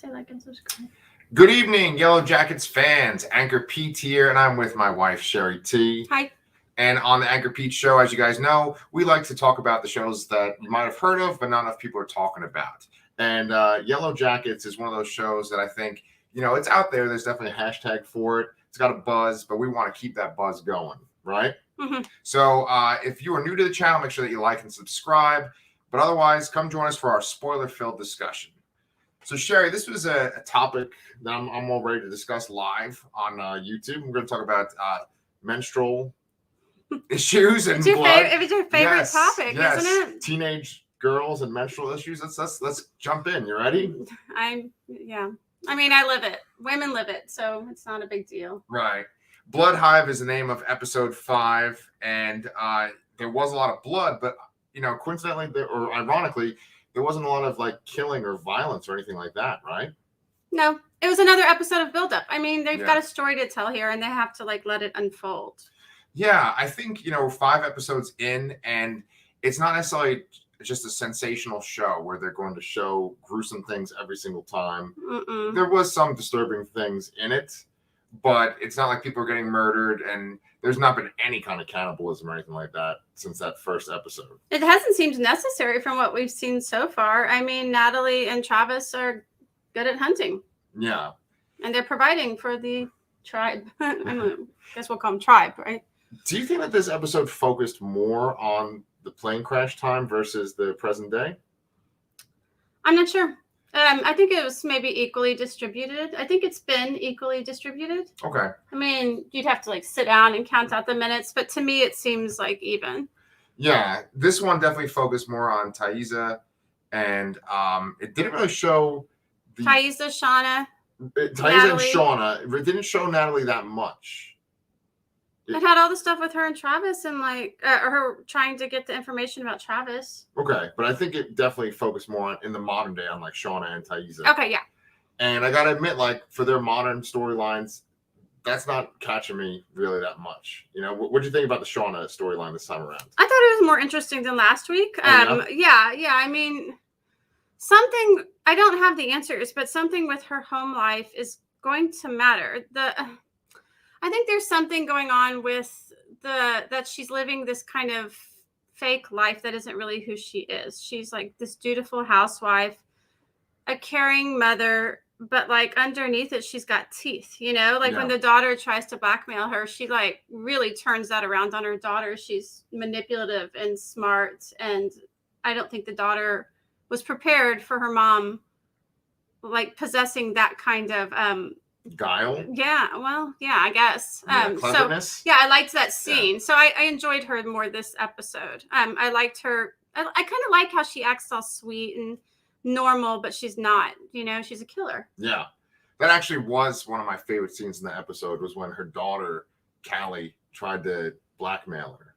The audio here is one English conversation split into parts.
say like and subscribe. Good evening, Yellowjackets fans. ANCHORPETE here, and I'm with my wife, Shari T. Hi. And on the ANCHORPETE show, as you guys know, we like to talk about the shows that you might have heard of, but not enough people are talking about. And Yellowjackets is one of those shows that I think, it's out there. There's definitely a hashtag for it. It's got a buzz, but we want to keep that buzz going, right? Mm-hmm. So if you are new to the channel, make sure that you like and subscribe. But otherwise, come join us for our spoiler-filled discussion. So, Shari, this was a topic that I'm all ready to discuss live on YouTube. We're going to talk about menstrual issues and blood. It's your favorite topic, isn't it? Teenage girls and menstrual issues. Let's jump in. You ready? Yeah. I mean, I live it. Women live it, so it's not a big deal. Right. Blood Hive is the name of episode 5, and there was a lot of blood, but coincidentally or ironically, there wasn't a lot of like killing or violence or anything like that, right? No, it was another episode of buildup. I mean, they've got a story to tell here, and they have to like let it unfold. Yeah, I think we're 5 episodes in, and it's not necessarily just a sensational show where they're going to show gruesome things every single time. Mm-mm. There was some disturbing things in it, but it's not like people are getting murdered, and there's not been any kind of cannibalism or anything like that since that first episode. It hasn't seemed necessary from what we've seen so far. I mean, Natalie and Travis are good at hunting. Yeah. And they're providing for the tribe. I guess we'll call them tribe, right? Do you think that this episode focused more on the plane crash time versus the present day? I'm not sure. I think it was maybe equally distributed. I think it's been equally distributed. Okay. I mean, you'd have to like sit down and count out the minutes, but to me, it seems like even. Yeah, this one definitely focused more on Taissa, and it didn't really show Taissa, Shauna. Taissa and Shauna. It didn't show Natalie that much. It had all the stuff with her and Travis, and like her trying to get the information about Travis. Okay, but I think it definitely focused more on in the modern day on like Shauna and Taissa. Okay, yeah. And I gotta admit, like for their modern storylines, that's not catching me really that much. What do you think about the Shauna storyline this time around? I thought it was more interesting than last week. Yeah. I mean, something I don't have the answers, but something with her home life is going to matter. I think there's something going on with that she's living this kind of fake life that isn't really who she is. She's like this dutiful housewife, a caring mother, but like underneath it, she's got teeth, when the daughter tries to blackmail her, she like really turns that around on her daughter. She's manipulative and smart. And I don't think the daughter was prepared for her mom, like possessing that kind of, guile. Yeah, well, yeah, I guess. Cleverness. So yeah, I liked that scene. Yeah. So I enjoyed her more this episode. I liked her. I kind of like how she acts all sweet and normal, but she's not. She's a killer. Yeah, that actually was one of my favorite scenes in the episode. Was when her daughter Callie tried to blackmail her.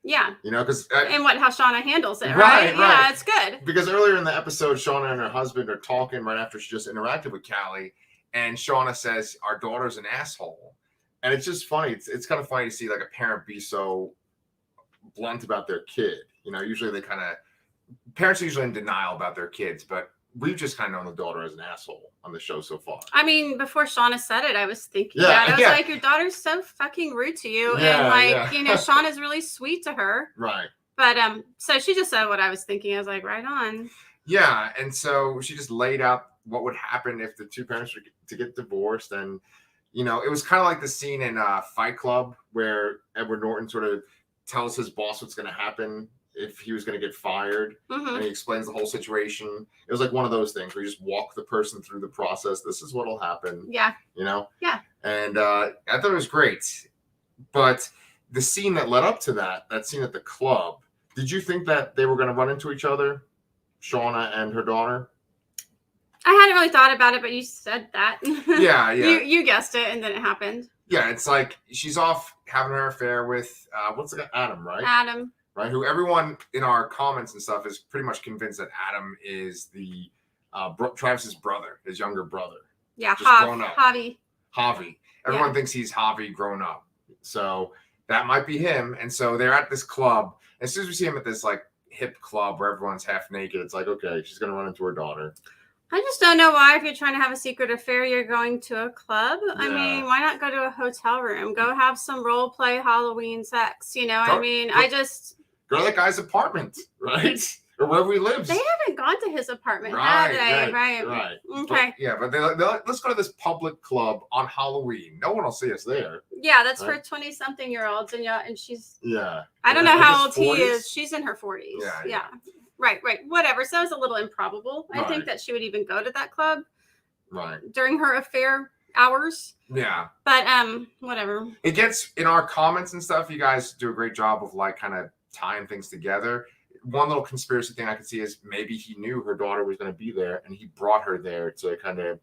Yeah. Because and how Shauna handles it, right? Yeah, it's good. Because earlier in the episode, Shauna and her husband are talking right after she just interacted with Callie. And Shauna says, our daughter's an asshole. And it's just funny. It's kind of funny to see like a parent be so blunt about their kid. Usually parents are usually in denial about their kids, but we've just kind of known the daughter as an asshole on the show so far. I mean, before Shauna said it, I was thinking that. I was like, your daughter's so fucking rude to you. Shauna's really sweet to her. Right. But so she just said what I was thinking. I was like, right on. Yeah. And so she just laid out what would happen if the two parents were to get divorced. And, it was kind of like the scene in Fight Club where Edward Norton sort of tells his boss what's going to happen if he was going to get fired. Mm-hmm. And he explains the whole situation. It was like one of those things where you just walk the person through the process. This is what'll happen. Yeah. Yeah. And I thought it was great. But the scene that led up to that scene at the club, did you think that they were going to run into each other, Shauna and her daughter? I hadn't really thought about it, but you said that. Yeah. You guessed it, and then it happened. Yeah, it's like she's off having her affair with what's the guy? Adam, right? Adam. Right, who everyone in our comments and stuff is pretty much convinced that Adam is the Travis's brother, his younger brother. Yeah, Javi. Everyone thinks he's Javi grown up. So that might be him. And so they're at this club. As soon as we see him at this like hip club where everyone's half naked, it's like, okay, she's going to run into her daughter. I just don't know why, if you're trying to have a secret affair, you're going to a club. I Yeah. mean, why not go to a hotel room? Go have some role play Halloween sex. You know, Go- I mean, go- Go to that guy's apartment, right? Or wherever he lives. they haven't gone to his apartment, have they? Right. Okay. But let's go to this public club on Halloween. No one will see us there. Yeah, that's Right. for 20-something-year-olds, and she's. Yeah. I don't know Like how his old he 40s? is. She's in her 40s. Yeah. Right. Whatever. So it's a little improbable. I Right. think that she would even go to that club Right. during her affair hours. Yeah. But whatever. It gets in our comments and stuff. You guys do a great job of like kind of tying things together. One little conspiracy thing I can see is maybe he knew her daughter was going to be there and he brought her there to kind of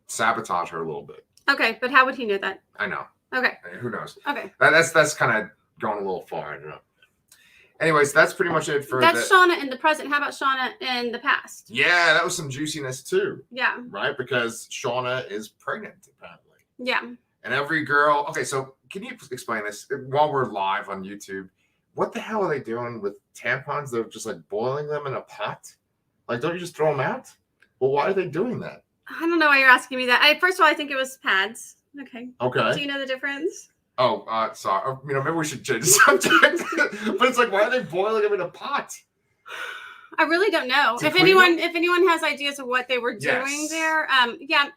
sabotage her a little bit. Okay, but how would he know that? I know. Okay. Who knows? Okay. That's kind of going a little far. I don't know. Anyways, that's pretty much it for That's Shauna in the present. How about Shauna in the past? Yeah, that was some juiciness too. Yeah. Right? Because Shauna is pregnant, apparently. Yeah. And every girl. Okay, so can you explain this while we're live on YouTube? What the hell are they doing with tampons? They're just like boiling them in a pot? Like, don't you just throw them out? Well, why are they doing that? I don't know why you're asking me that. First of all, I think it was pads. Okay. Okay. Do you know the difference? Oh, sorry. Maybe we should change the subject. But it's like, why are they boiling them in a pot? I really don't know. To If clean anyone has ideas of what they were doing there, yeah.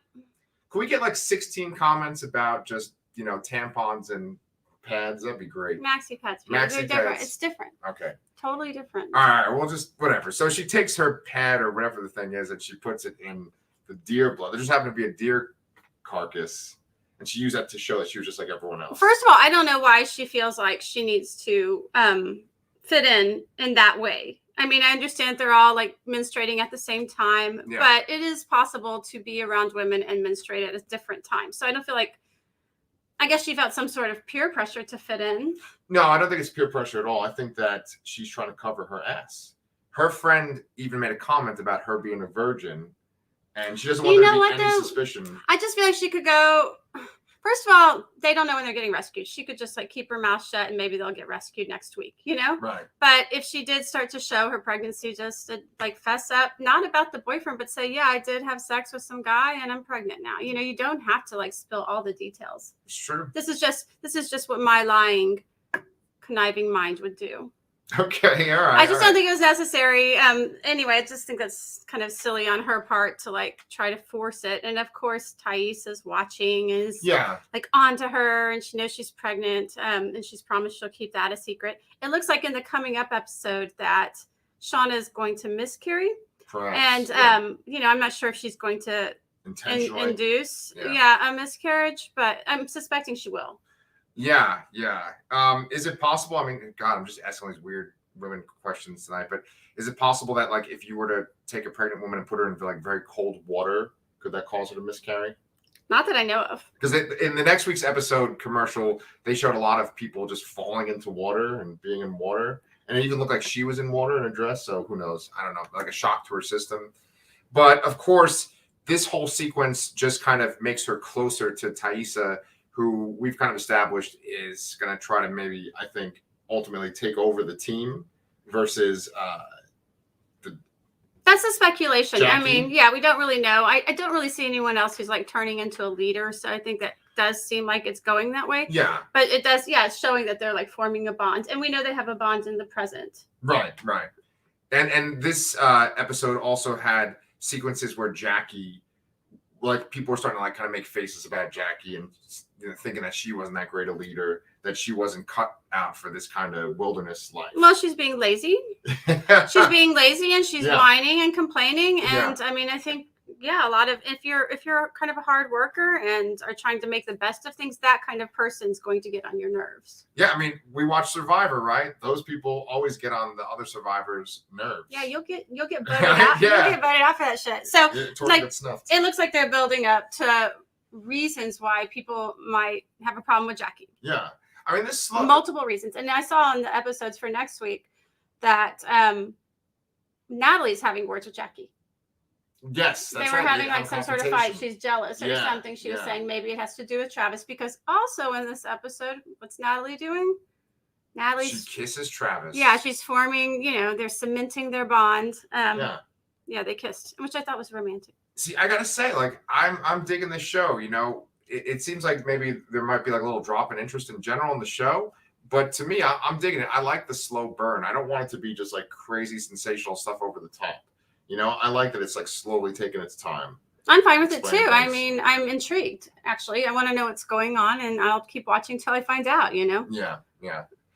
Can we get like 16 comments about just, tampons and pads? That'd be great. Maxi pads. Maxi They're different. pads. It's different. Okay. Totally different. All right. Well, just whatever. So she takes her pad or whatever the thing is and she puts it in the deer blood. There just happened to be a deer carcass. And she used that to show that she was just like everyone else. First of all, I don't know why she feels like she needs to fit in that way. I mean, I understand they're all like menstruating at the same time, but it is possible to be around women and menstruate at a different time. So I don't feel like, I guess she felt some sort of peer pressure to fit in. No, I don't think it's peer pressure at all. I think that she's trying to cover her ass. Her friend even made a comment about her being a virgin, and she doesn't want there to be any suspicion. I just feel like she could go. First of all, they don't know when they're getting rescued. She could just like keep her mouth shut and maybe they'll get rescued next week, Right. But if she did start to show her pregnancy, just to like fess up, not about the boyfriend, but say, yeah, I did have sex with some guy and I'm pregnant now. You don't have to like spill all the details. It's true. This is just what my lying, conniving mind would do. Okay, all right. I just don't think it was necessary. Anyway, I just think that's kind of silly on her part to like try to force it. And of course, Taissa's watching, is like onto her, and she knows she's pregnant. And she's promised she'll keep that a secret. It looks like in the coming up episode that Shauna is going to miscarry. Perhaps, and I'm not sure if she's going to induce a miscarriage, but I'm suspecting she will. Yeah. Is it possible? I mean, God, I'm just asking all these weird women questions tonight, but is it possible that like if you were to take a pregnant woman and put her into like very cold water, could that cause her to miscarry? Not that I know of. Because in the next week's episode commercial, they showed a lot of people just falling into water and being in water. And it even looked like she was in water in a dress. So who knows? I don't know, like a shock to her system. But of course, this whole sequence just kind of makes her closer to Taissa, who we've kind of established is going to try to maybe, I think, ultimately take over the team versus that's a speculation. Jackie. I mean, we don't really know. I don't really see anyone else who's like turning into a leader. So I think that does seem like it's going that way. Yeah. But it does, it's showing that they're like forming a bond. And we know they have a bond in the present. Right. And this episode also had sequences where Jackie, like people were starting to like kind of make faces about Jackie and thinking that she wasn't that great a leader, that she wasn't cut out for this kind of wilderness life. Well, she's being lazy. She's being lazy and she's whining and complaining. And I mean, I think, a lot of, if you're kind of a hard worker and are trying to make the best of things, that kind of person's going to get on your nerves. Yeah. I mean, we watch Survivor, right? Those people always get on the other survivors' nerves. Yeah. You'll get voted out. You'll get voted out for that shit. So like, it looks like they're building up to reasons why people might have a problem with Jackie. Yeah. I mean, this multiple reasons. And I saw in the episodes for next week that Natalie's having words with Jackie. Yes, they were having like some sort of fight. She's jealous or something. She was saying maybe it has to do with Travis, because also in this episode, what's Natalie doing? She kisses Travis. Yeah, she's forming, they're cementing their bond. Yeah, they kissed, which I thought was romantic. See, I gotta say, like, I'm digging this show. You know, it seems like maybe there might be like a little drop in interest in general in the show, but to me, I'm digging it. I like the slow burn. I don't want it to be just like crazy sensational stuff over the top. You know, I like that it's like slowly taking its time. I'm fine with it too. Explain I things. mean, I'm intrigued. Actually, I want to know what's going on, and I'll keep watching till I find out. You know. Yeah.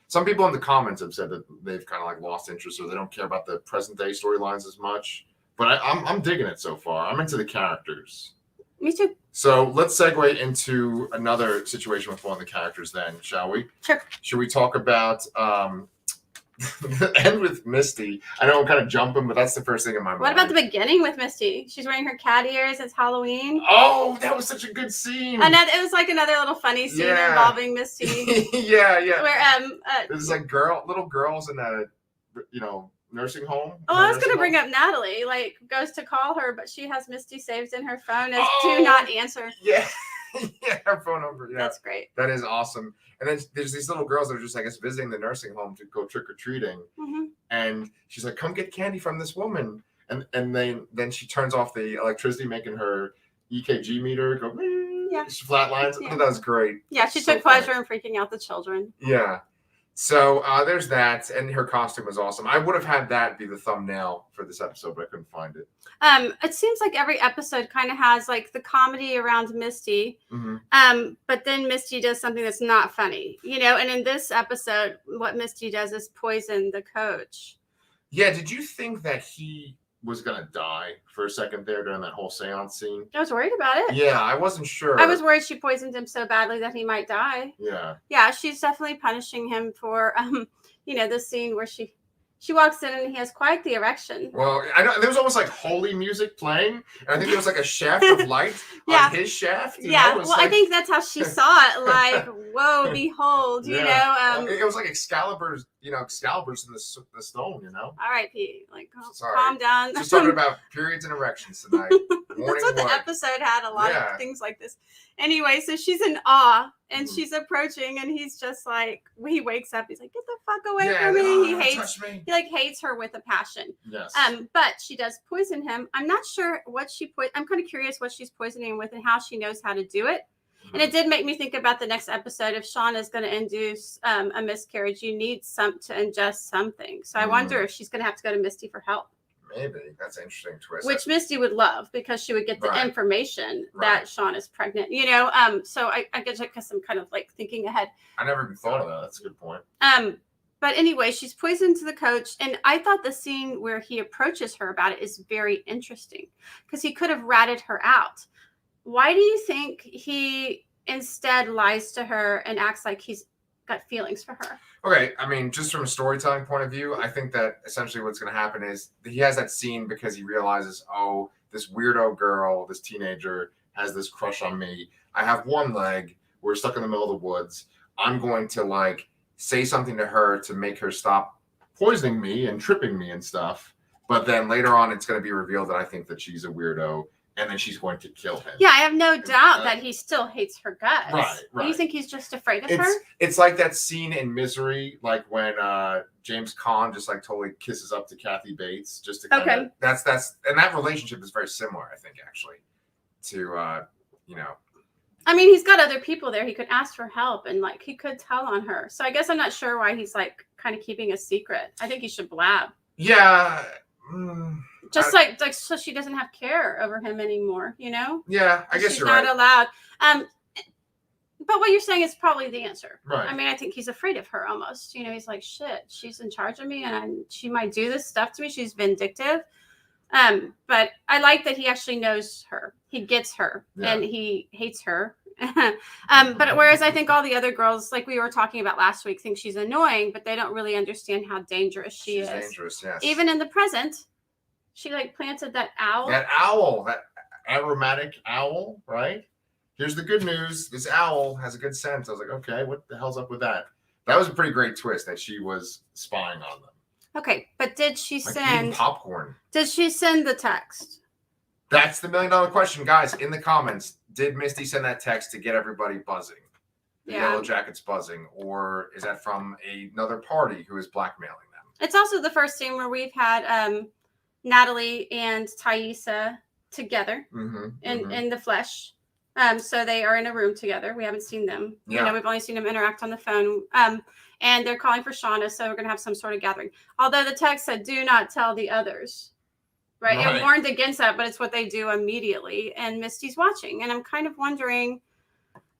Some people in the comments have said that they've kind of like lost interest or they don't care about the present day storylines as much. But I'm digging it so far. I'm into the characters. Me too. So let's segue into another situation with one of the characters then, shall we? Sure. Should we talk about the end with Misty? I know I'm kind of jumping, but that's the first thing in my mind. What about the beginning with Misty? She's wearing her cat ears. It's Halloween. Oh, that was such a good scene. And it was like another little funny scene involving Misty. yeah. Where there's like little girls in a nursing home. Oh, I was going to bring up Natalie, like, goes to call her, but she has Misty saved in her phone as do not answer. Yeah. Yeah, her phone number. Yeah. That's great. That is awesome. And then there's these little girls that are just, I guess, visiting the nursing home to go trick-or-treating. Mm-hmm. And she's like, come get candy from this woman. And then she turns off the electricity, making her EKG meter go, she flatlines. Yeah. That was great. Yeah, she took pleasure in freaking out the children. Yeah. So there's that, and her costume was awesome. I would have had that be the thumbnail for this episode, but I couldn't find it. It seems like every episode kind of has like the comedy around Misty, but then Misty does something that's not funny, you know. And in this episode, what Misty does is poison the coach. Yeah, did you think that he was gonna die for a second there during that whole seance scene? I was worried about it. Yeah, I wasn't sure. I was worried she poisoned him so badly that he might die. Yeah, she's definitely punishing him for this scene where she walks in and he has quite the erection. Well, I know there was almost like holy music playing, and I think there was like a shaft of light on his shaft. Well, I think that's how she saw it. Like, whoa, behold, you know. It was like Excalibur's, Excalibur's in the stone, you know. All right, Pete. Like, calm down. Just talking about periods and erections tonight. That's what the episode had. A lot of things like this. Anyway, so she's in awe and she's approaching, and he's just like, he wakes up. He's like, "Get the fuck away from me!" He hates her with a passion. Yes. But she does poison him. I'm not sure what I'm kind of curious what she's poisoning him with and how she knows how to do it. And it did make me think about the next episode. If Shauna is going to induce a miscarriage, you need to ingest something. So I wonder if she's going to have to go to Misty for help. Maybe. That's an interesting twist. Which Misty would love, because she would get the information that Shauna is pregnant. So I guess I'm kind of like thinking ahead. I never even thought of that. That's a good point. But anyway, she's poisoned to the coach. And I thought the scene where he approaches her about it is very interesting, because he could have ratted her out. Why do you think he instead lies to her and acts like he's got feelings for her? Okay, I mean, just from a storytelling point of view, I think that essentially what's going to happen is he has that scene because he realizes, oh, this weirdo girl, this teenager, has this crush on me. I have one leg. We're stuck in the middle of the woods. I'm going to, like, say something to her to make her stop poisoning me and tripping me and stuff. But then later on, it's going to be revealed that I think that she's a weirdo, and then she's going to kill him. Yeah, I have no doubt that he still hates her guts. Right. You think he's just afraid of her? It's like that scene in Misery, like when James Caan just like totally kisses up to Kathy Bates, just to kind of, that's and that relationship is very similar, I think, actually, to I mean, he's got other people there. He could ask for help, and like he could tell on her. So I guess I'm not sure why he's like kind of keeping a secret. I think he should blab. Yeah. Just like so she doesn't have care over him anymore, you know? Yeah, I guess she's not allowed. But what you're saying is probably the answer. Right. I mean, I think he's afraid of her almost. You know, he's like, shit, she's in charge of me, and she might do this stuff to me. She's vindictive. But I like that he actually knows her. He gets her, and he hates her. But whereas I think all the other girls, like we were talking about last week, think she's annoying, but they don't really understand how dangerous she's dangerous, yes. Even in the present, she like planted that owl. That aromatic owl, right? Here's the good news. This owl has a good scent. I was like, okay, what the hell's up with that? That was a pretty great twist that she was spying on them. Okay, but did she send popcorn? Did she send the text? That's the $1 million question, guys. In the comments, did Misty send that text to get everybody buzzing? The Yellowjackets buzzing, or is that from another party who is blackmailing them? It's also the first scene where we've had Natalie and Taissa together Mm-hmm. in the flesh. So they are in a room together. We haven't seen them. Yeah. You know, we've only seen them interact on the phone. And they're calling for Shauna, so we're going to have some sort of gathering. Although the text said, do not tell the others. Right? It warned against that, but it's what they do immediately. And Misty's watching. And I'm kind of wondering,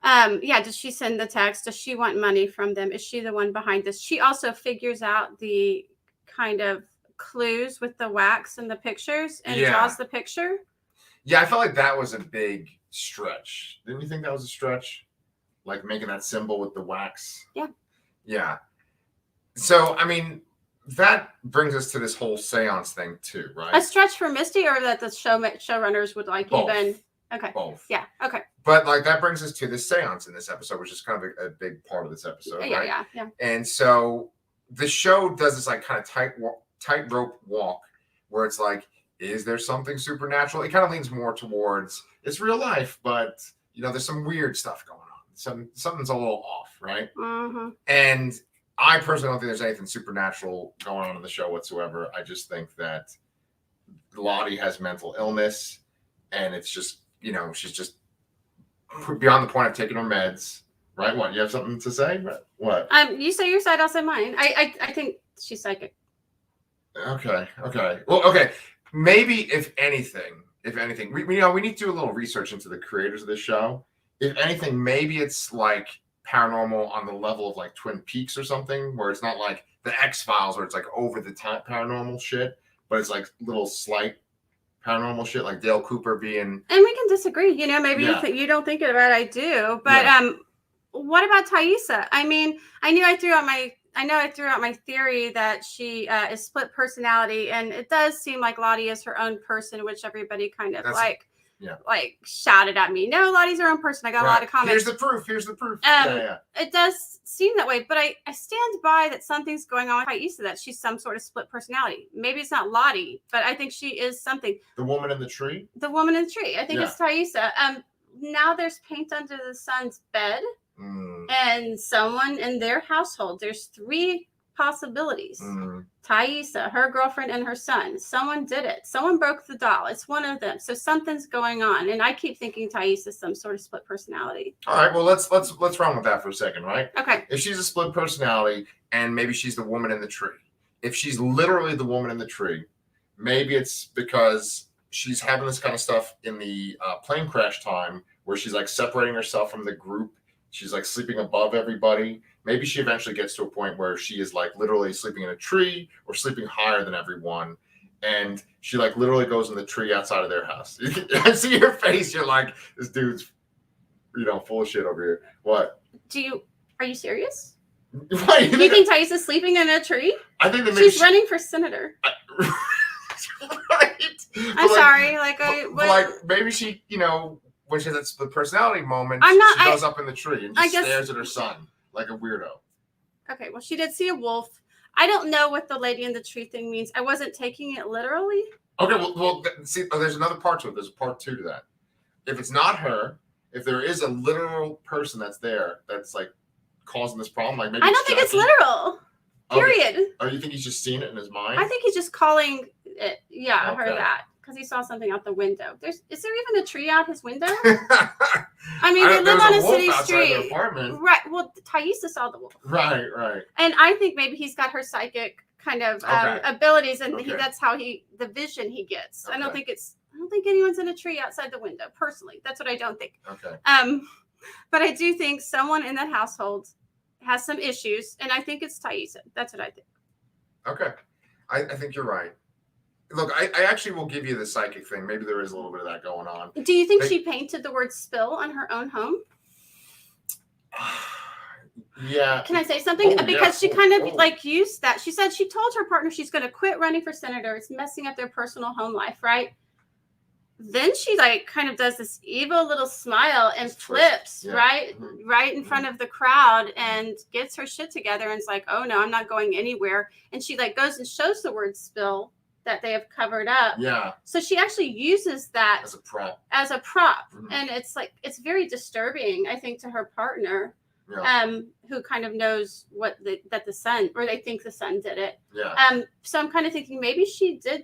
does she send the text? Does she want money from them? Is she the one behind this? She also figures out the kind of clues with the wax and the pictures and draws the picture. Yeah, I felt like that was a big stretch. Didn't you think that was a stretch? Like making that symbol with the wax? Yeah. Yeah. So, I mean, that brings us to this whole seance thing too, right? A stretch for Misty, or that the showrunners would like Both. even... Okay. Both. Yeah. Okay. But like that brings us to the seance in this episode, which is kind of a big part of this episode, right? Yeah. And so the show does this like kind of tightrope walk where it's like, is there something supernatural? It kind of leans more towards it's real life, but you know, there's some weird stuff going on. Something's a little off, right? Mm-hmm. And I personally don't think there's anything supernatural going on in the show whatsoever. I just think that Lottie has mental illness, and it's just, you know, she's just beyond the point of taking her meds, right? What, you have something to say? What? You say your side, I'll say mine. I think she's psychic. Okay. Well, okay. Maybe if anything, we need to do a little research into the creators of this show. If anything, maybe it's like paranormal on the level of like Twin Peaks or something, where it's not like the X-Files where it's like over the top paranormal shit, but it's like little slight paranormal shit, like Dale Cooper being. And we can disagree. You know, maybe you don't think about it. I do. But what about Taissa? I mean, I know I threw out my theory that she is split personality, and it does seem like Lottie is her own person, which everybody kind of like shouted at me. No, Lottie's her own person. I got a lot of comments. Here's the proof. It does seem that way, but I stand by that something's going on with Taissa, that she's some sort of split personality. Maybe it's not Lottie, but I think she is something. The woman in the tree? The woman in the tree. I think it's Taissa. Now there's paint under the sun's bed. And someone in their household. There's 3 possibilities. Taissa, her girlfriend, and her son. Someone did it. Someone broke the doll. It's one of them. So something's going on, and I keep thinking Taissa is some sort of split personality. All right. Well, let's run with that for a second, right? Okay. If she's a split personality, and maybe she's the woman in the tree. If she's literally the woman in the tree, maybe it's because she's having this kind of stuff in the plane crash time, where she's like separating herself from the group. She's like sleeping above everybody. Maybe she eventually gets to a point where she is like literally sleeping in a tree or sleeping higher than everyone. And she like literally goes in the tree outside of their house. I see your face. You're like, this dude's, you know, full of shit over here. What? Are you serious? What, you think Taissa's sleeping in a tree? I think that she's running for senator. Right. I'm sorry. Like maybe she, you know, when she has that split personality moment, she goes up in the tree and just stares at her son like a weirdo. Okay, well, she did see a wolf. I don't know what the lady in the tree thing means. I wasn't taking it literally. Okay, well, see, there's another part to it. There's a part 2 to that. If it's not her, if there is a literal person that's there that's like causing this problem, like maybe I don't think it's literal. Period. Oh, you think he's just seen it in his mind? I think he's just calling it. Yeah, her that. Because he saw something out the window. Is there even a tree out his window? I mean, they live on a city street. Right. Well, Taissa saw the wolf. Right. And I think maybe he's got her psychic kind of abilities, and that's how the vision he gets. Okay. I don't think anyone's in a tree outside the window. Personally, that's what I don't think. Okay. But I do think someone in that household has some issues, and I think it's Taissa. That's what I think. Okay. I think you're right. Look, I actually will give you the psychic thing. Maybe there is a little bit of that going on. Do you think she painted the word spill on her own home? Yeah. Can I say something? Because she kind of like used that. She said she told her partner she's going to quit running for senator. It's messing up their personal home life, right? Then she like kind of does this evil little smile and flips right in front of the crowd and gets her shit together and it's like, oh no, I'm not going anywhere. And she like goes and shows the word spill that they have covered up. Yeah. So she actually uses that as a prop. Mm-hmm. And it's like, it's very disturbing, I think, to her partner, who kind of knows that the son, or they think the son did it. Yeah. So I'm kind of thinking maybe she did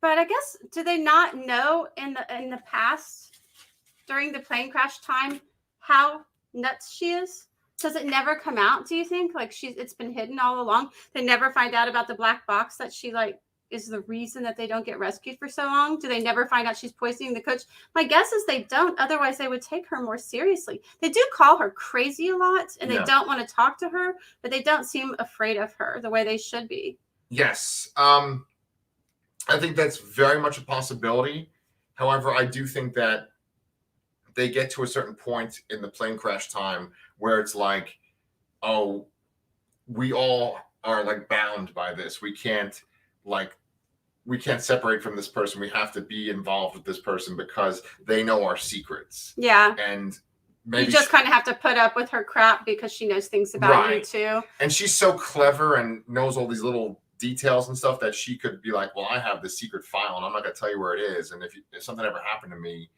But I guess, do they not know in the past, during the plane crash time, how nuts she is? Does it never come out, do you think? Like, it's been hidden all along. They never find out about the black box that she, like, is the reason that they don't get rescued for so long. Do they never find out she's poisoning the coach? My guess is they don't. Otherwise, they would take her more seriously. They do call her crazy a lot, and they don't want to talk to her, but they don't seem afraid of her the way they should be. Yes. I think that's very much a possibility. However, I do think that they get to a certain point in the plane crash time where it's like, oh, we all are like bound by this. We can't separate from this person. We have to be involved with this person because they know our secrets. Yeah. And maybe you just kind of have to put up with her crap because she knows things about you too. And she's so clever and knows all these little details and stuff that she could be like, well, I have this secret file and I'm not going to tell you where it is. And if something ever happened to me,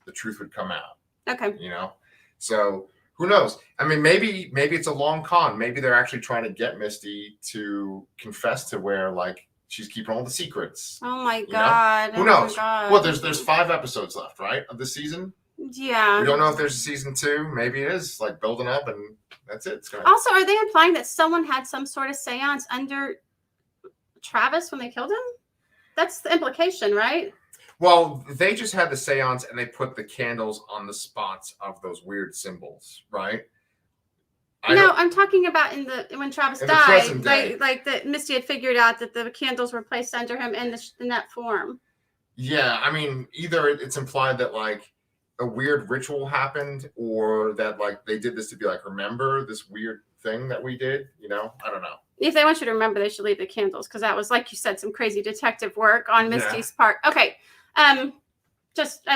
the truth would come out. Okay. You know? So who knows? I mean, maybe it's a long con. Maybe they're actually trying to get Misty to confess to where, like, she's keeping all the secrets. Oh my God. Who knows? Well, there's 5 episodes left, right, of the season? Yeah. We don't know if there's a season 2. Maybe it is like building up and that's it. Also, are they implying that someone had some sort of seance under Travis when they killed him? That's the implication, right? Well, they just had the seance and they put the candles on the spots of those weird symbols, right? No, I'm talking about when Travis died, like that Misty had figured out that the candles were placed under him in that form. Yeah, I mean, either it's implied that like a weird ritual happened, or that like they did this to be like, remember this weird thing that we did. You know, I don't know. If they want you to remember, they should leave the candles because that was, like you said, some crazy detective work on Misty's part. Okay, I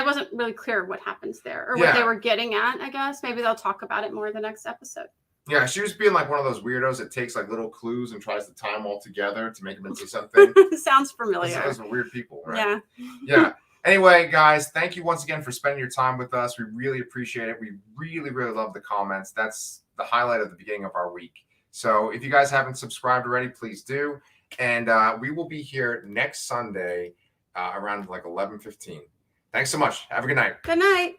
wasn't really clear what happens there or what they were getting at. I guess maybe they'll talk about it more in the next episode. Yeah, she was being like one of those weirdos that takes like little clues and tries to tie them all together to make them into something. Sounds familiar. Those are weird people, right? Yeah. Yeah. Anyway, guys, thank you once again for spending your time with us. We really appreciate it. We really, really love the comments. That's the highlight of the beginning of our week. So if you guys haven't subscribed already, please do. And we will be here next Sunday around like 11:15. Thanks so much. Have a good night. Good night.